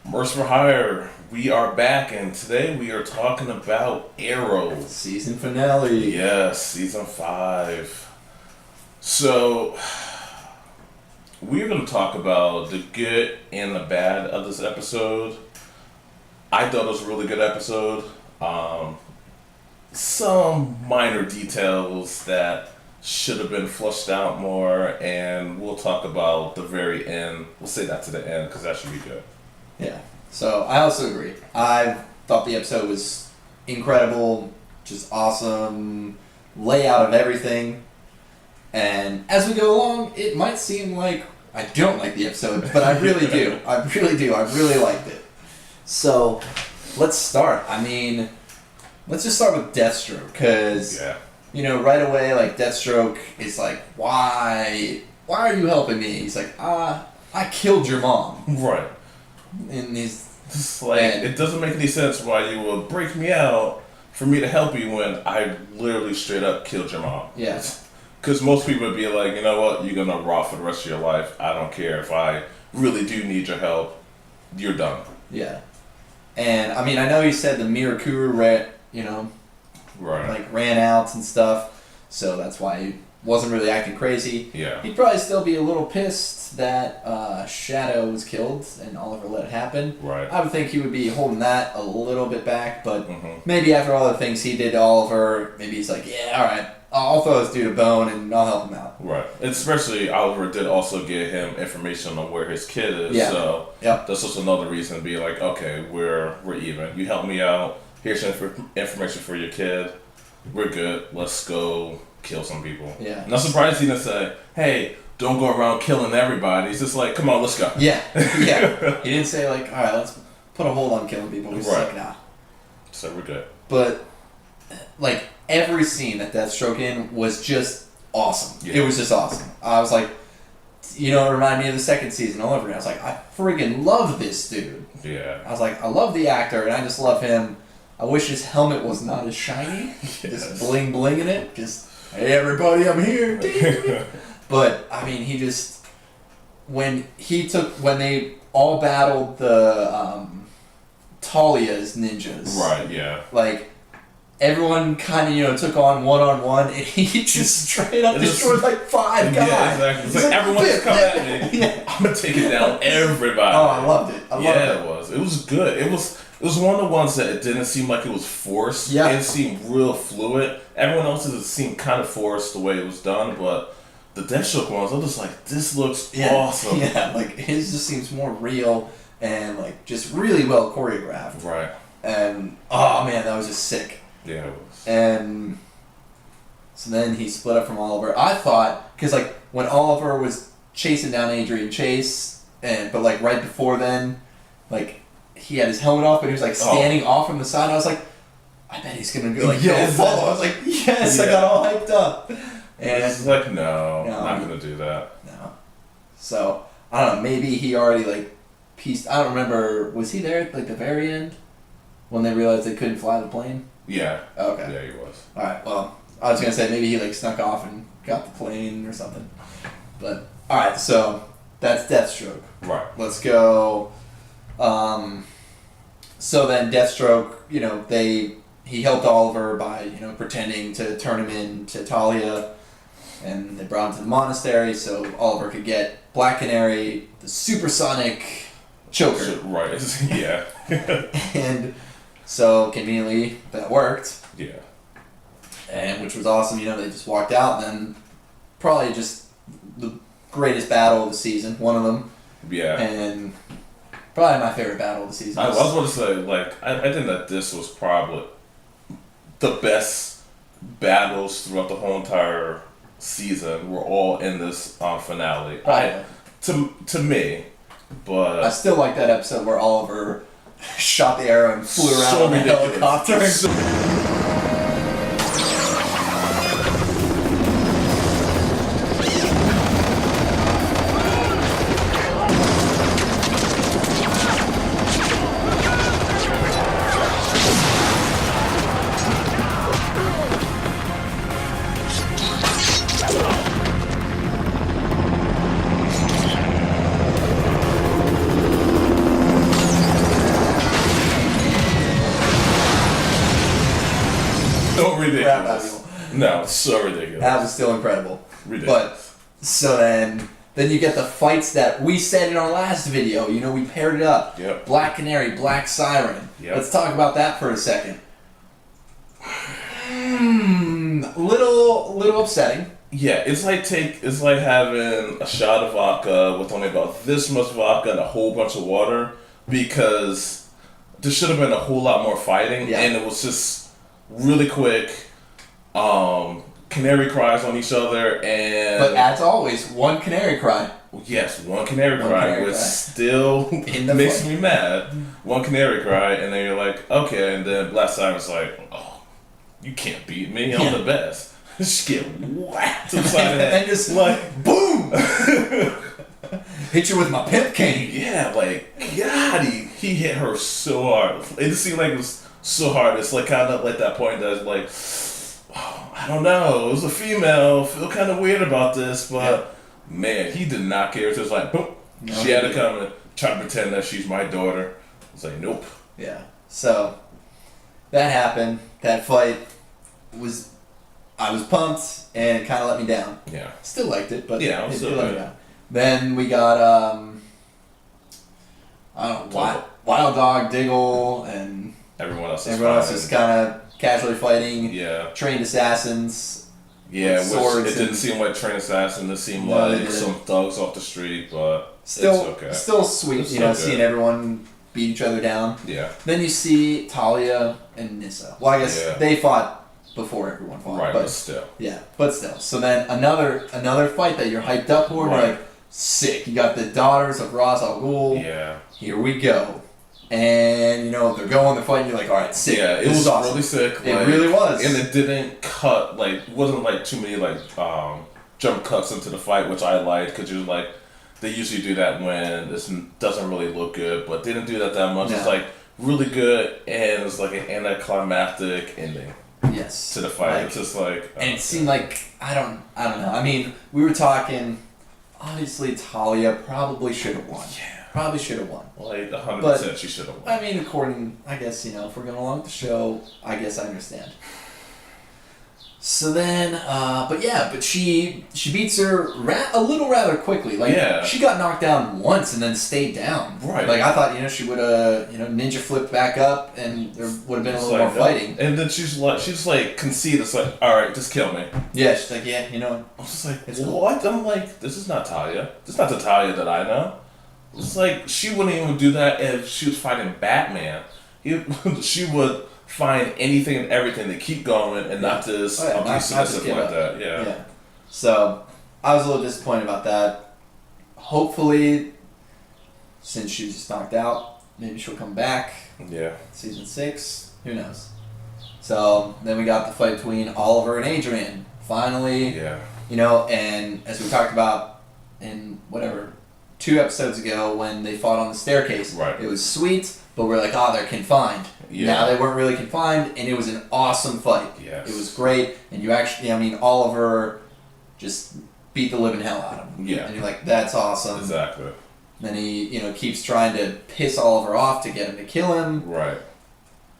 Mercy for Hire, we are back, and today we are talking about Arrow. Season finale. Yes, season 5. So, we're going to talk about the good and the bad of this episode. I thought it was a really good episode. Some minor details that should have been flushed out more, and we'll talk about the very end. We'll say that to the end, because that should be good. Yeah. So I also agree. I thought the episode was incredible, just awesome layout of everything. And as we go along, it might seem like I don't like the episode, but I really do. I really do. I really liked it. So let's start. Let's just start with Deathstroke, because right away, like, Deathstroke is like, why are you helping me? He's like, I killed your mom. Right. And he's just like, it doesn't make any sense why you would break me out for me to help you when I literally straight up killed your mom. Yeah. Because most people would be like, you know what, you're gonna rot for the rest of your life. I don't care if I really do need your help. You're done. Yeah. And I know he said the Mirakuru ran out and stuff, so that's why he wasn't really acting crazy. Yeah. He'd probably still be a little pissed that Shadow was killed and Oliver let it happen. Right. I would think he would be holding that a little bit back, but maybe after all the things he did to Oliver, maybe he's like, yeah, alright, I'll throw this dude a bone and I'll help him out. Right. Especially Oliver did also give him information on where his kid is, so that's just another reason to be like, okay, we're even. You help me out, here's some information for your kid, we're good, let's go kill some people. Yeah. And I'm surprised he didn't say, hey, don't go around killing everybody. He's just like, come on, let's go. Yeah. Yeah. He didn't say like, alright, let's put a hold on killing people. He's like, nah. So we're good. But, like, every scene that Deathstroke in was just awesome. Yeah. It was just awesome. I was like, it reminded me of the second season all over again. I was like, I friggin' love this dude. Yeah. I was like, I love the actor, and I just love him. I wish his helmet was not as shiny. Just bling bling in it. Just, hey everybody, I'm here. But he just, when they all battled the Talia's ninjas. Right. Yeah. Like, everyone kind of took on one-on-one, and he just straight up destroyed like 5 guys. Yeah, exactly. It's like everyone's coming at me. Yeah. I'm gonna take it down everybody. Oh, I loved it. It was good. It was one of the ones that it didn't seem like it was forced. Yeah. It seemed real fluid. Everyone else's it seemed kind of forced the way it was done, but the Deathstroke ones, I'm just like, this looks awesome. Yeah, like his just seems more real and like just really well choreographed. Right. And oh man, that was just sick. Yeah, it was. And so then he split up from Oliver. I thought, because like when Oliver was chasing down Adrian Chase, but like right before then, like he had his helmet off, but he was like standing off from the side. I was like, I bet he's gonna go follow. I was like, yes, I got all hyped up. And it's like, no, I'm not gonna do that. No. So I don't know. Maybe he already like pieced. I don't remember. Was he there at like the very end when they realized they couldn't fly the plane? Yeah. Okay. Yeah, he was. All right. Well, I was gonna say maybe he like snuck off and got the plane or something. But all right. So that's Deathstroke. Right. Let's go. So then Deathstroke, he helped Oliver by pretending to turn him into Talia, and they brought him to the monastery so Oliver could get Black Canary, the supersonic choker. Right. Yeah. And so conveniently that worked. Yeah. And which was awesome. They just walked out, and then probably just the greatest battle of the season, one of them. Yeah. And probably my favorite battle of the season. I was going to say, like, I think that this was probably the best battles throughout the whole entire season. Were all in this finale. To me, but I still like that episode where Oliver shot the arrow and flew around on a helicopter. So ridiculous. crap out of people. No, so ridiculous. That was still incredible. Ridiculous. But so then you get the fights that we said in our last video. You know, we paired it up. Yep. Black Canary, Black Siren. Yep. Let's talk about that for a second. Little upsetting. Yeah, it's like having a shot of vodka with only about this much vodka and a whole bunch of water, because there should have been a whole lot more fighting, and it was just really quick. Canary cries on each other, and but as always, one canary cry. Yes, one canary cry, which still makes me mad. One canary cry, and then you're like, okay, and then Black Siren's like, oh, you can't beat me, I'm the best. Just get whacked to the side of the head. And just like, boom! Hit you with my pimp cane. Yeah, like, God, he hit her so hard. It just seemed like it was so hard. It's like kind of like that point that was like, oh, I don't know, it was a female, I feel kind of weird about this, but man, he did not care. It was like, boom, she had to come and try to pretend that she's my daughter. It's like, nope. Yeah, so that happened. That fight was... I was pumped, and it kind of let me down. Yeah. Still liked it, but yeah, it let me down. Then we got, I don't know, Wild Dog, Diggle, and everyone else is kind of casually fighting. Yeah. Trained assassins. Yeah, which it didn't seem like trained assassins. It seemed like some thugs off the street, but still, it's okay. Still sweet, seeing everyone beat each other down. Yeah. Then you see Talia and Nissa. Well, I guess they fought before everyone fought. Right, but still. Yeah, but still. So then another fight that you're hyped up for, and you're like, sick. You got the daughters of Ra's al Ghul. Yeah. Here we go. And, they're fighting, you're like, alright, sick. Yeah, it was awesome. Really sick. It really was. And it didn't cut, wasn't too many, jump cuts into the fight, which I liked, because you're like, they usually do that when this doesn't really look good, but they didn't do that much. No. It's, really good, and it's like an anticlimactic ending. Yes. To the fight. It's just like... And it seemed like, I don't know. I mean, we were talking, obviously Talia probably should have won. Yeah. Probably should have won. 100% she should have won. I mean, according, I guess, if we're going along with the show, I guess I understand. So then, but she beats her a little rather quickly. She got knocked down once and then stayed down. Right. I thought, she would have, ninja flipped back up and there would have been a little more fighting. And then she's concede. It's like, all right, just kill me. Yeah, she's like, yeah, I was just like, what? Cool. I'm like, this is not Talia. This is not the Talia that I know. It's like, she wouldn't even do that if she was fighting Batman. She would find anything and everything to keep going and not just be submissive like that. Yeah. So I was a little disappointed about that. Hopefully, since she was just knocked out, maybe she'll come back. Yeah. Season 6, who knows? So then we got the fight between Oliver and Adrian. Finally, and as we talked about in 2 episodes ago when they fought on the staircase, it was sweet. But we're like, they're confined. Yeah. Now they weren't really confined, and it was an awesome fight. Yes. It was great, and you actually, Oliver just beat the living hell out of him. Yeah. And you're like, that's awesome. Exactly. Then he, keeps trying to piss Oliver off to get him to kill him. Right.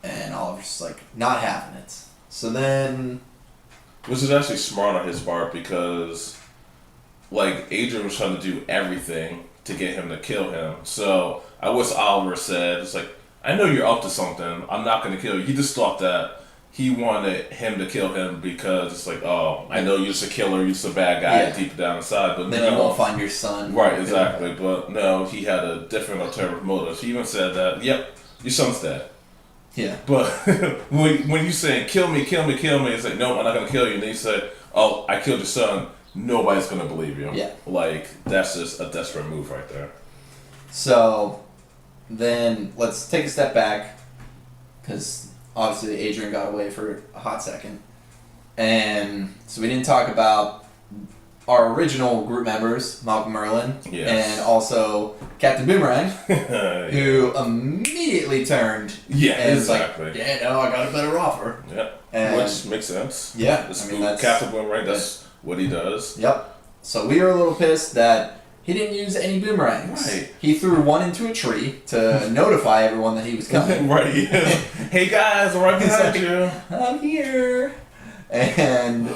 And Oliver's just like, not having it. So then... Which is actually smart on his part, because, Adrian was trying to do everything to get him to kill him. So I wish Oliver said, it's like, I know you're up to something. I'm not going to kill you. He just thought that he wanted him to kill him because it's like, oh, I know you're just a killer. You're just a bad guy deep down inside. But then you won't find your son. Right, exactly. But no, he had a different alternative motive. He even said that, yep, your son's dead. Yeah. But when you say, kill me, it's like, no, I'm not going to kill you. And then you say, oh, I killed your son. Nobody's going to believe you. Yeah. That's just a desperate move right there. So, then let's take a step back, because obviously Adrian got away for a hot second. And so we didn't talk about our original group members, Malcolm Merlin, and also Captain Boomerang, who immediately turned and exactly. was like, I got a better offer. Yeah, which makes sense. Yeah. That's Captain Boomerang, that's what he does. Yep. So we were a little pissed that he didn't use any boomerangs. Right. He threw one into a tree to notify everyone that he was coming. Right. Yeah. Hey guys, I'm right behind you. I'm here. And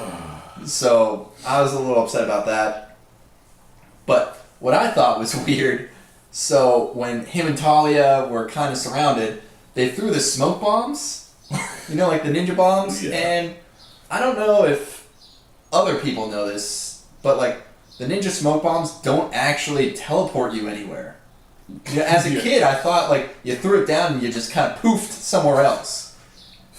so I was a little upset about that. But what I thought was weird, so when him and Talia were kind of surrounded, they threw the smoke bombs, like the ninja bombs, and I don't know if other people know this, but like the ninja smoke bombs don't actually teleport you anywhere. As a kid, I thought like you threw it down and you just kind of poofed somewhere else.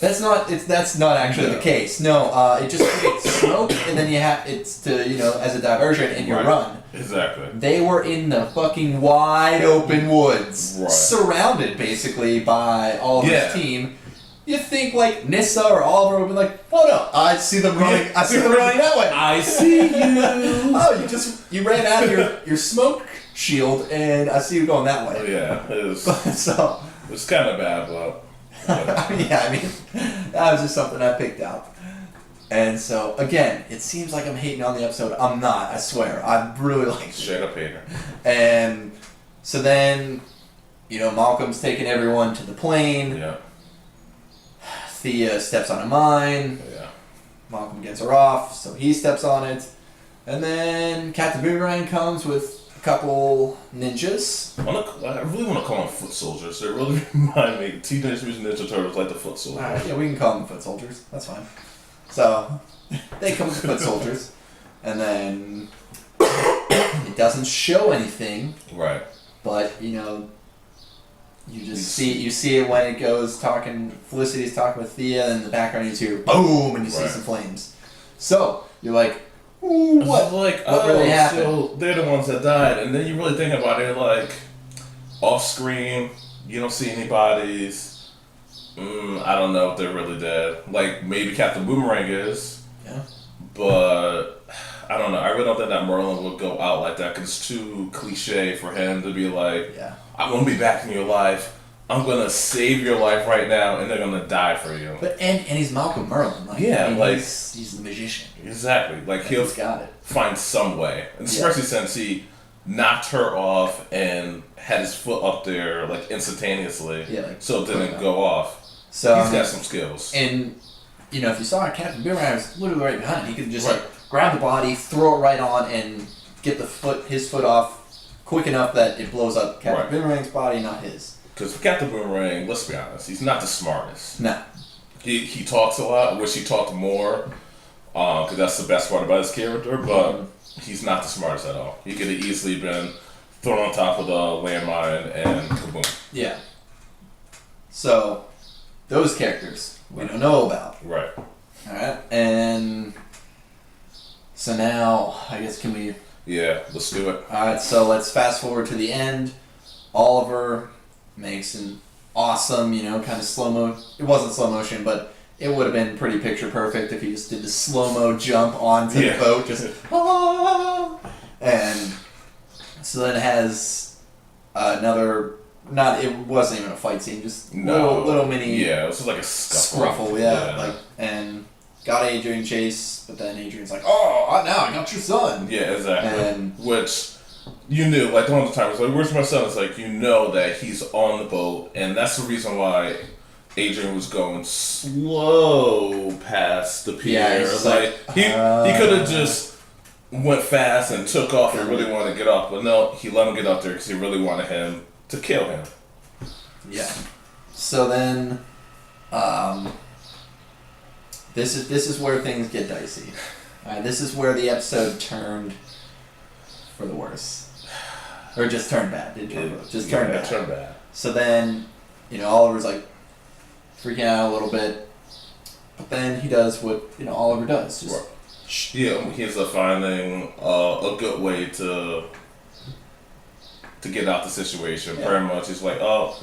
That's not actually the case. No, it just creates smoke, and then it's to as a diversion, and you run. Exactly. They were in the fucking wide open woods, surrounded basically by all of his team. You think like Nissa or Oliver would be like, oh no, I see them running. I see them running that way. I see you. Oh, you ran out of your smoke shield, and I see you going that way. Yeah, it was. So it's kind of bad, but. Yeah, I mean, that was just something I picked out. And so, again, it seems like I'm hating on the episode. I'm not, I swear. I really like it. Straight up hater. And so then, Malcolm's taking everyone to the plane. Yeah. Thea steps on a mine. Yeah. Malcolm gets her off, so he steps on it. And then Captain Boomerang comes with a couple ninjas. I really want to call them foot soldiers. They really remind me. Teenage Mutant Ninja Turtles like the foot soldiers. Alright, yeah, we can call them foot soldiers. That's fine. So, they come with foot soldiers. And then it doesn't show anything. Right. But, you just see it when it goes talking, Felicity's talking with Thea, and in the background you hear boom, and you see some flames. So, you're like, ooh, what really happened? So they're the ones that died, and then you really think about it, like, off screen, you don't see any bodies. I don't know if they're really dead. Like, maybe Captain Boomerang is. Yeah. But, I don't know. I really don't think that Merlin would go out like that, because it's too cliche for him to be like, I'm going to be back in your life. I'm going to save your life right now, and they're going to die for you. But and he's Malcolm Merlin. Like, he's the magician. Exactly. Like, he'll find some way. And especially since he knocked her off and had his foot up there, like, instantaneously. Yeah, so it didn't go off. So he's got some skills. And, if you saw Captain Boomerang was literally right behind him, he could just, grab the body, throw it right on, and get his foot off quick enough that it blows up Captain Boomerang's body, not his. Because Captain Boomerang, let's be honest, he's not the smartest. No. He talks a lot. I wish he talked more, because that's the best part about his character, but he's not the smartest at all. He could have easily been thrown on top of the landmine and kaboom. Yeah. So, those characters we don't know about. Right. Alright, and so now, I guess can we... Yeah, let's do it. Alright, so let's fast forward to the end. Oliver makes an awesome, kind of slow-mo... It wasn't slow motion, but it would have been pretty picture perfect if he just did the slow-mo jump onto the boat. Just, and so then it has another... it wasn't even a fight scene, just little mini... Yeah, it was just like a scruffle, and got Adrian Chase, but then Adrian's like, oh, now I got your son. Yeah, exactly. Which... You knew, like, the whole time, it's like, where's my son? It's like, that he's on the boat, and that's the reason why Adrian was going slow past the pier. Yeah, he could have just went fast and took off and really wanted to get off, but no, he let him get up there because he really wanted him to kill him. Yeah. So then, this is where things get dicey. This is where the episode turned for the worse. Or just turned bad. Turned bad. So then, Oliver's like freaking out a little bit. But then he does what, Oliver does. He's finding a good way to get out the situation. Yeah. Very much. He's like, oh,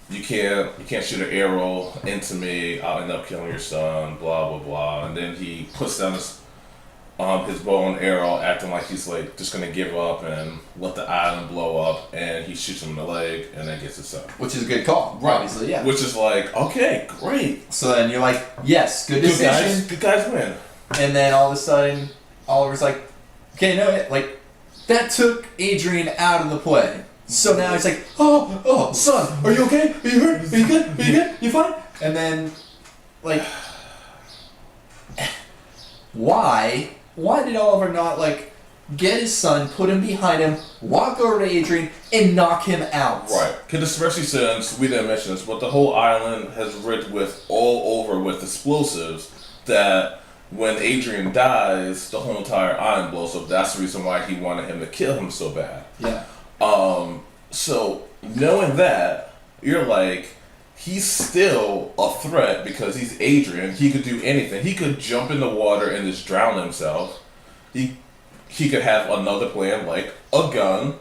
you can't shoot an arrow into me. I'll end up killing your son. Blah blah blah. And then he puts down his bow and arrow, acting like he's like just gonna give up and let the island blow up, and he shoots him in the leg and then gets his son. Which is a good call, obviously, yeah. Which is like, okay, great. So then you're like, yes, good decision. Good guys win. And then all of a sudden, Oliver's like, okay, no, that took Adrian out of the play. So now he's like, oh, son, are you okay? Are you hurt? Are you good? Are you good? You fine? And then, like, why did Oliver not, like, get his son, put him behind him, walk over to Adrian, and knock him out? Right. Because especially since, we didn't mention this, but the whole island has rigged with all over with explosives that when Adrian dies, the whole entire island blows up. That's the reason why he wanted him to kill him so bad. Yeah. So, knowing that, you're like, he's still a threat because he's Adrian. He could do anything. He could jump in the water and just drown himself. He could have another plan, like a gun.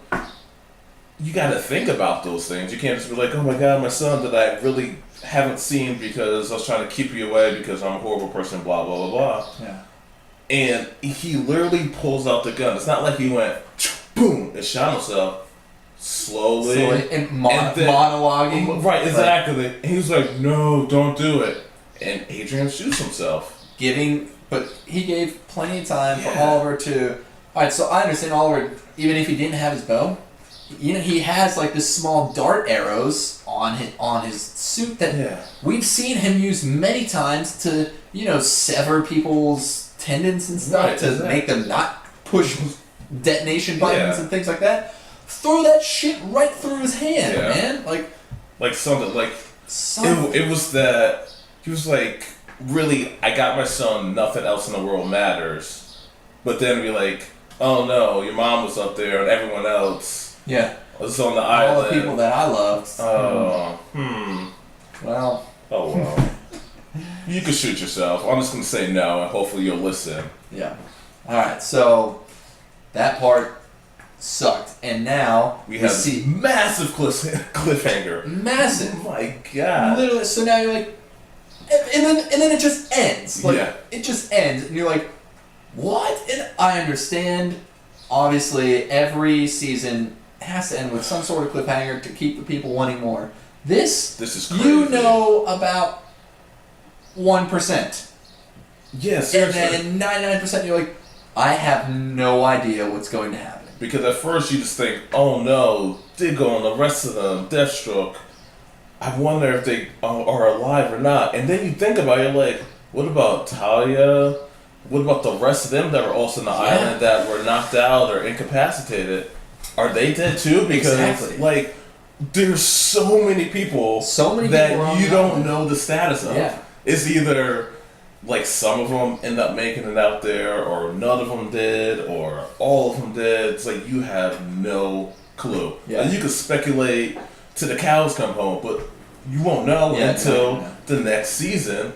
You gotta think about those things. You can't just be like, oh my god, my son that I really haven't seen because I was trying to keep you away because I'm a horrible person, blah, blah, blah, blah. Yeah. And he literally pulls out the gun. It's not like he went, boom, and shot himself. Slowly and monologuing. Right, exactly. Right. He was like, no, don't do it. And Adrian shoots himself. But he gave plenty of time for Oliver to... Alright, so I understand Oliver, even if he didn't have his bow, he has like this small dart arrows on his suit that we've seen him use many times to, sever people's tendons and stuff to make them not push detonation buttons and things like that. Throw that shit right through his hand, man. Like something. It was that he was like, really, I got my son, nothing else in the world matters. But then be like, oh no, your mom was up there and everyone else was on the island. All the people that I loved. Well. Oh well. You can shoot yourself. I'm just gonna say no and hopefully you'll listen. Yeah. Alright, so that part sucked, and now we have this massive cliffhanger. Massive. Oh my god. Literally. So now you're like, and then it just ends. It just ends, and you're like, what? And I understand. Obviously, every season has to end with some sort of cliffhanger to keep the people wanting more. This is crazy. About 1%. Yes. And then 99% you're like, I have no idea what's going to happen. Because at first you just think, oh no, Diggle and the rest of them, Deathstroke, I wonder if they are alive or not. And then you think about it, you're like, what about Talia? What about the rest of them that were also on the island that were knocked out or incapacitated? Are they dead too? Because there's so many people that you don't know the status of. Yeah. It's either like some of them end up making it out there, or none of them did, or all of them did. It's like you have no clue. Yeah. And you can speculate till the cows come home, but you won't know until the next season,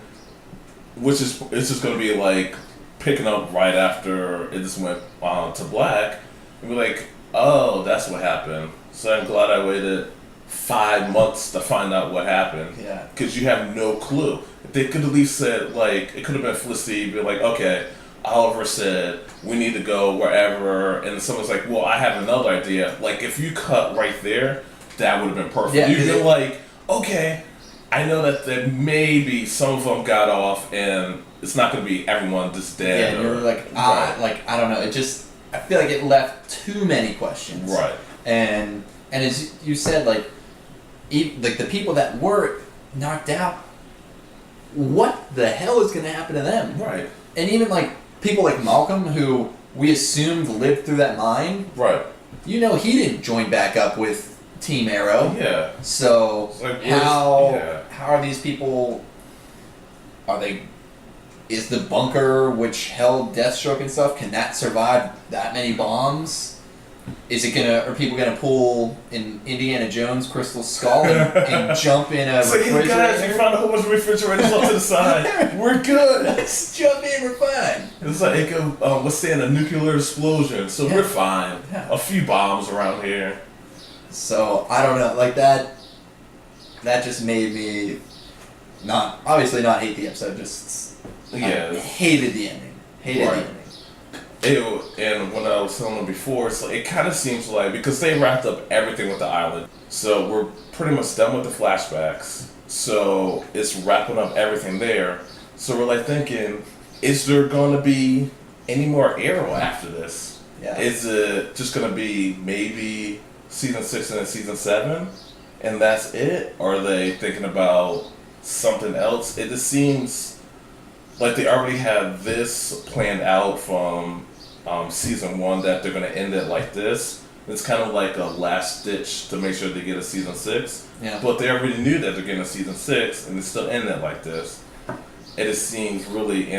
which is it's just going to be like picking up right after it just went to black, and be like, oh, that's what happened. So I'm glad I waited 5 months to find out what happened. Yeah. Because you have no clue. They could at least said, like, it could have been Felicity, be like, okay, Oliver said, we need to go wherever, and someone's like, well, I have another idea. Like, if you cut right there, that would have been perfect. Yeah, You'd be like, okay, I know that maybe some of them got off, and it's not going to be everyone just dead. Yeah, and you're like, I don't know. It just, I feel like it left too many questions. Right. And as you said, like the people that were knocked out, what the hell is going to happen to them? Right. And even like people like Malcolm, who we assumed lived through that mine. Right. He didn't join back up with Team Arrow. Yeah. So like, how are these people? Is the bunker which held Deathstroke and stuff, can that survive that many bombs? Are people gonna pull in Indiana Jones Crystal Skull and jump in a refrigerator? Hey guys, we found a whole bunch of refrigerators off to the side. We're good. Let's jump in, we're fine. It's like it could withstand a nuclear explosion, so we're fine. Yeah. A few bombs around here. So I don't know, like that just made me not hate the episode, just hated the ending. Hated the ending. And when I was telling them before, it's like, it kind of seems like, because they wrapped up everything with the island, so we're pretty much done with the flashbacks, so it's wrapping up everything there. So we're like thinking, is there going to be any more Arrow after this? Yeah. Is it just going to be maybe season 6 and then season 7, and that's it? Or are they thinking about something else? It just seems like they already have this planned out from season 1, that they're going to end it like this. It's kind of like a last ditch to make sure they get a season 6. Yeah. But they already knew that they're getting a season 6, and they still end it like this. It just seems really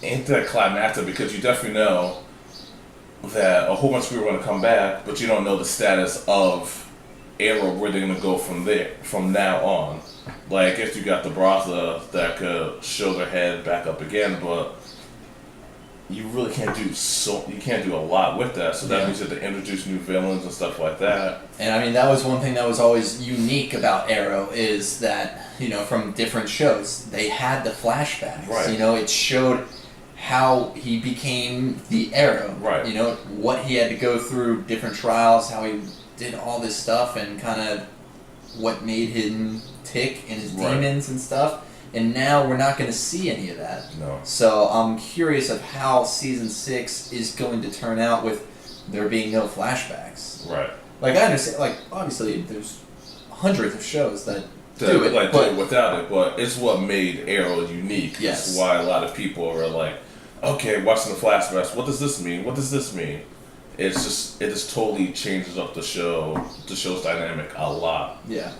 anticlimactic, because you definitely know that a whole bunch of people are going to come back, but you don't know the status of Arrow, where they're going to go from now on. Like, if you got the Bratha that could show their head back up again, but you really can't do a lot with that. So that means you have to introduce new villains and stuff like that. And I mean, that was one thing that was always unique about Arrow, is that, from different shows, they had the flashbacks. Right. It showed how he became the Arrow. Right. What he had to go through, different trials, how he did all this stuff, and kind of what made him tick and his demons and stuff. And now we're not going to see any of that. No. So I'm curious of how season 6 is going to turn out with there being no flashbacks. Right. Like, I understand, obviously there's hundreds of shows that do it. Do it without it, but it's what made Arrow unique. Yes. It's why a lot of people are like, okay, watching the flashbacks, what does this mean? What does this mean? It just totally changes up the show's dynamic a lot. Yeah.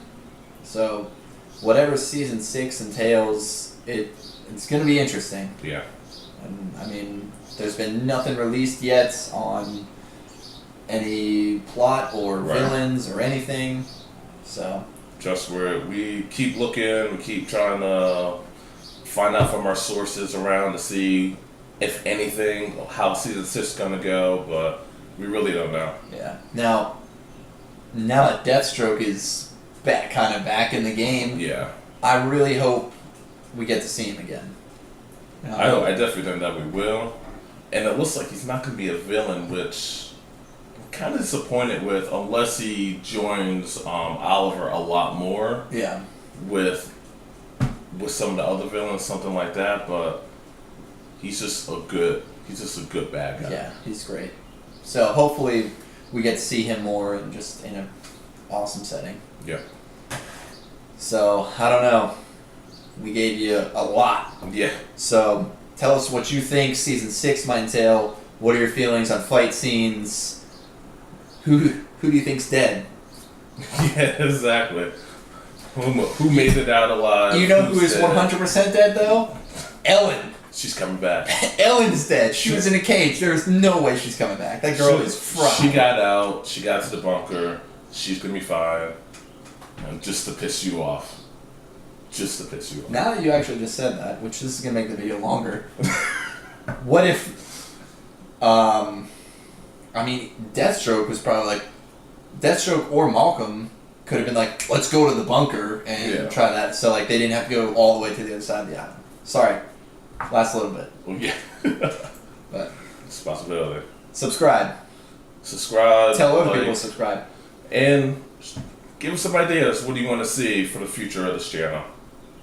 So, whatever season 6 entails, it's going to be interesting. Yeah. And, I mean, there's been nothing released yet on any plot or villains or anything. So, just where we keep looking, we keep trying to find out from our sources around to see, if anything, how season 6 is going to go, but we really don't know. Yeah. Now that Deathstroke is back in the game, yeah, I really hope we get to see him again. I definitely think that we will. And it looks like he's not going to be a villain, which I'm kind of disappointed with, unless he joins Oliver a lot more. Yeah. With some of the other villains, something like that. But he's just a good bad guy. Yeah, he's great. So hopefully we get to see him more and just in an awesome setting. Yeah. So, I don't know. We gave you a lot. Yeah. So, tell us what you think season 6 might entail. What are your feelings on fight scenes? Who do you think's dead? Yeah, exactly. Who made it out alive? You know who is 100% dead, though? Ellen. She's coming back. Ellen's dead. She was in a cage. There's no way she's coming back. That girl is fried. She got out. She got to the bunker. She's going to be fine. And just to piss you off. Now that you actually just said that, which this is going to make the video longer, what if, Deathstroke was probably Deathstroke or Malcolm could have been let's go to the bunker and try that. So, they didn't have to go all the way to the other side of the island. Sorry. Last little bit. Well, yeah. But it's a possibility. Subscribe. Tell other people to subscribe. And give us some ideas. What do you want to see for the future of this channel?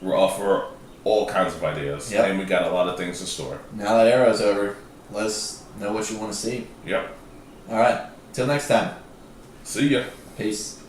We're offer all kinds of ideas. Yep. And we got a lot of things in store. Now that Arrow's over, let us know what you want to see. Yep. Alright. Till next time. See ya. Peace.